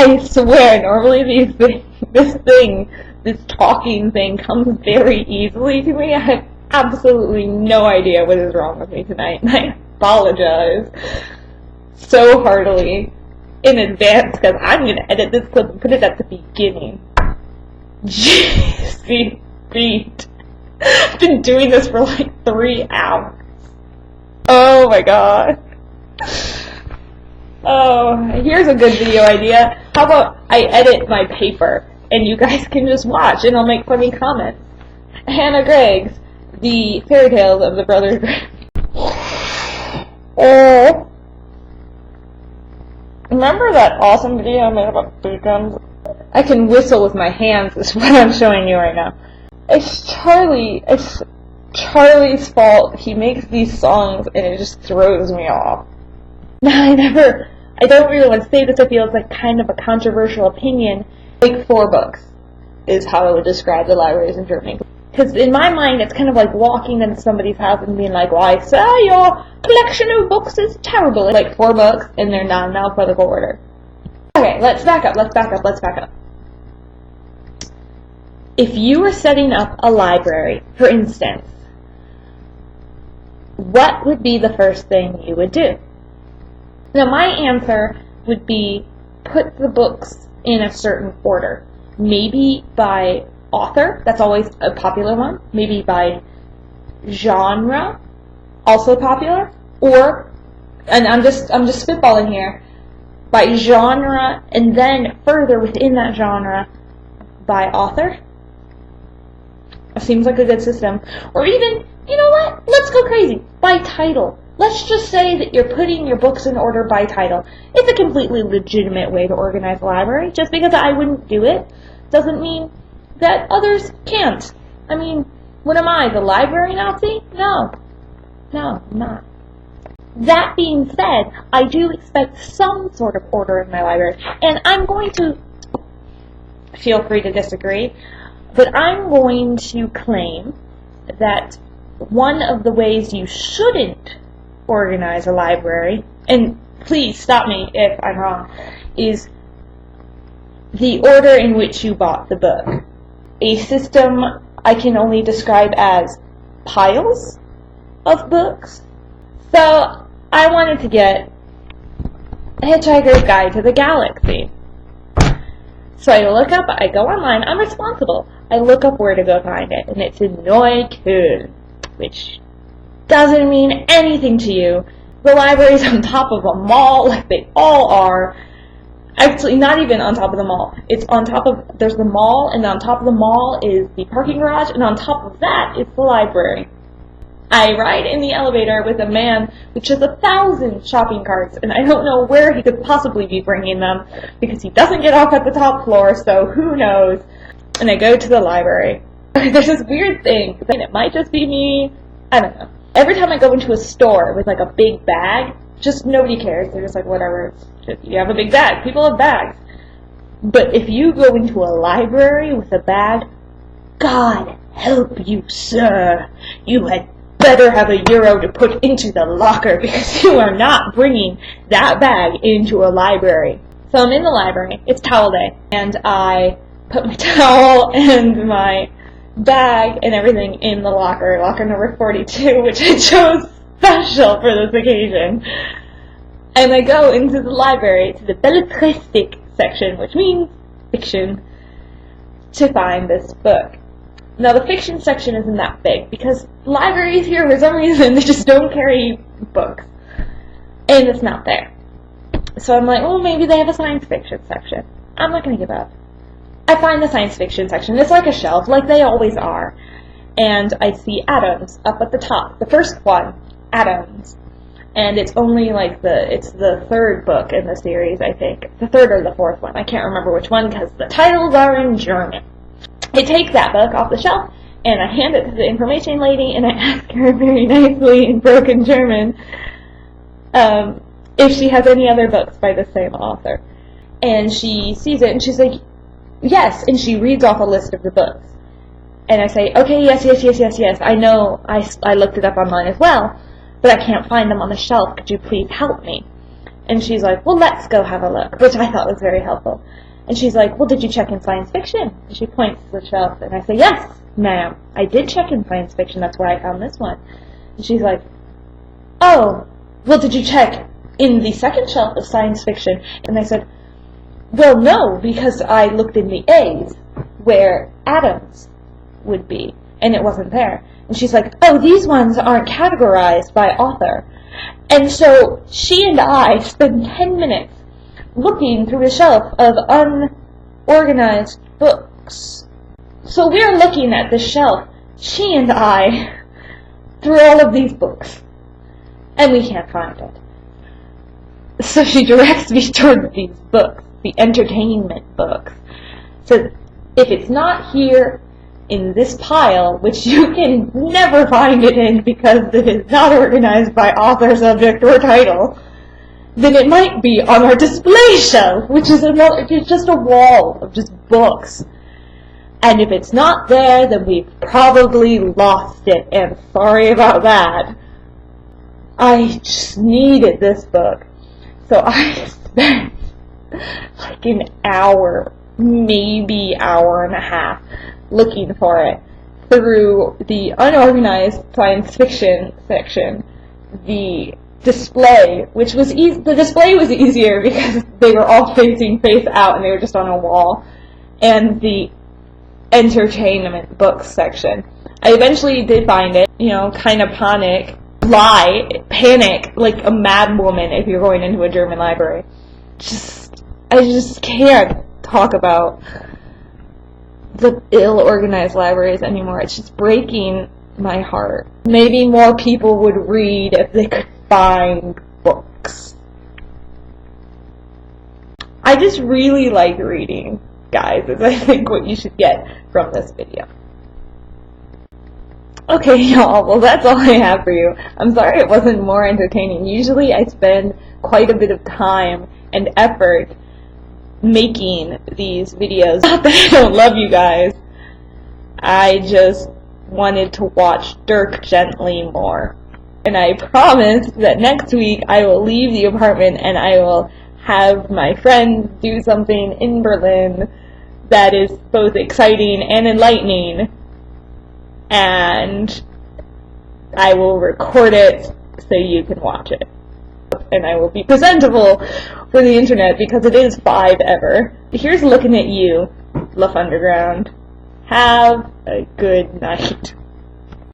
I swear, normally this talking thing comes very easily to me. I have absolutely no idea what is wrong with me tonight, and I apologize so heartily in advance, because I'm going to edit this clip and put it at the beginning. Jeez, I've been doing this for like 3 hours. Oh my god. Oh, here's a good video idea. How about I edit my paper and you guys can just watch and I'll make funny comments. Hannah Gregg's The Fairy Tales of the Brothers Grimm. Remember that awesome video I made about food gums? I can whistle with my hands is what I'm showing you right now. It's Charlie's fault. He makes these songs and it just throws me off. Now I don't really want to say this, I feel it's like kind of a controversial opinion. Like 4 books is how I would describe the libraries in Germany. Because in my mind, it's kind of like walking into somebody's house and being like, why, sir, your collection of books is terrible. Like 4 books, and they're not in alphabetical order. Okay, let's back up. If you were setting up a library, for instance, what would be the first thing you would do? Now, my answer would be put the books in a certain order. Maybe by author, that's always a popular one. Maybe by genre, also popular. Or, and I'm just spitballing here, by genre, and then further within that genre, by author. It seems like a good system. Or even, you know what? Let's go crazy. By title. Let's just say that you're putting your books in order by title. It's a completely legitimate way to organize a library. Just because I wouldn't do it doesn't mean that others can't. I mean, what am I, the library Nazi? No, I'm not. That being said, I do expect some sort of order in my library. And I'm going to, feel free to disagree, but I'm going to claim that one of the ways you shouldn't organize a library, and please stop me if I'm wrong, is the order in which you bought the book. A system I can only describe as piles of books. So I wanted to get a Hitchhiker's Guide to the Galaxy. So I go online, I'm responsible. I look up where to go find it, and it's in Neukölln, which doesn't mean anything to you. The library's on top of a mall, like they all are. Actually, not even on top of the mall. It's on top of, there's the mall, and on top of the mall is the parking garage, and on top of that is the library. I ride in the elevator with a man with just 1,000 shopping carts, and I don't know where he could possibly be bringing them, because he doesn't get off at the top floor, so who knows. And I go to the library. There's this weird thing, and it might just be me, I don't know. Every time I go into a store with like a big bag, just nobody cares. They're just like, whatever, you have a big bag. People have bags. But if you go into a library with a bag, God help you, sir. You had better have €1 to put into the locker, because you are not bringing that bag into a library. So I'm in the library. It's towel day. And I put my towel and my bag and everything in the locker number 42, which I chose special for this occasion. And I go into the library to the Bibliothek section, which means fiction, to find this book. Now the fiction section isn't that big, because libraries here, for some reason, they just don't carry books. And it's not there. So I'm like, well, maybe they have a science fiction section. I'm not going to give up. I find the science fiction section. It's like a shelf, like they always are. And I see Atoms up at the top. The first one, Atoms. And it's only like it's the 3rd book in the series, I think. The 3rd or the 4th one. I can't remember which one, because the titles are in German. I take that book off the shelf, and I hand it to the information lady, and I ask her very nicely in broken German if she has any other books by the same author. And she sees it, and she's like, yes, and she reads off a list of the books. And I say, okay, yes, I know, I looked it up online as well, but I can't find them on the shelf, could you please help me? And she's like, well, let's go have a look, which I thought was very helpful. And she's like, well, did you check in science fiction? And she points to the shelf, and I say, yes, ma'am, I did check in science fiction. That's where I found this one. And she's like, oh, well, did you check in the second shelf of science fiction? And I said, well, no, because I looked in the A's where atoms would be, and it wasn't there. And she's like, oh, these ones aren't categorized by author. And so she and I spent 10 minutes looking through a shelf of unorganized books. So we're looking at the shelf, she and I, through all of these books, and we can't find it. So she directs me toward these books, the entertainment books. So if it's not here in this pile, which you can never find it in because it is not organized by author, subject, or title, then it might be on our display shelf, which is just a wall of just books. And if it's not there, then we've probably lost it, and sorry about that. I just needed this book. So I spent like an hour, maybe hour and a half, looking for it through the unorganized science fiction section, the display, which was the display was easier because they were all facing face out and they were just on a wall, and the entertainment books section. I eventually did find it, kind of panic like a mad woman if you're going into a German library. I just can't talk about the ill-organized libraries anymore. It's just breaking my heart. Maybe more people would read if they could find books. I just really like reading, guys, is I think what you should get from this video. Okay, y'all, well, that's all I have for you. I'm sorry it wasn't more entertaining. Usually I spend quite a bit of time and effort making these videos. Not that I don't love you guys. I just wanted to watch Dirk Gently more. And I promise that next week I will leave the apartment and I will have my friends do something in Berlin that is both exciting and enlightening. And I will record it so you can watch it. And I will be presentable for the internet because it is 5 ever. Here's looking at you, Lafunderground. Have a good night.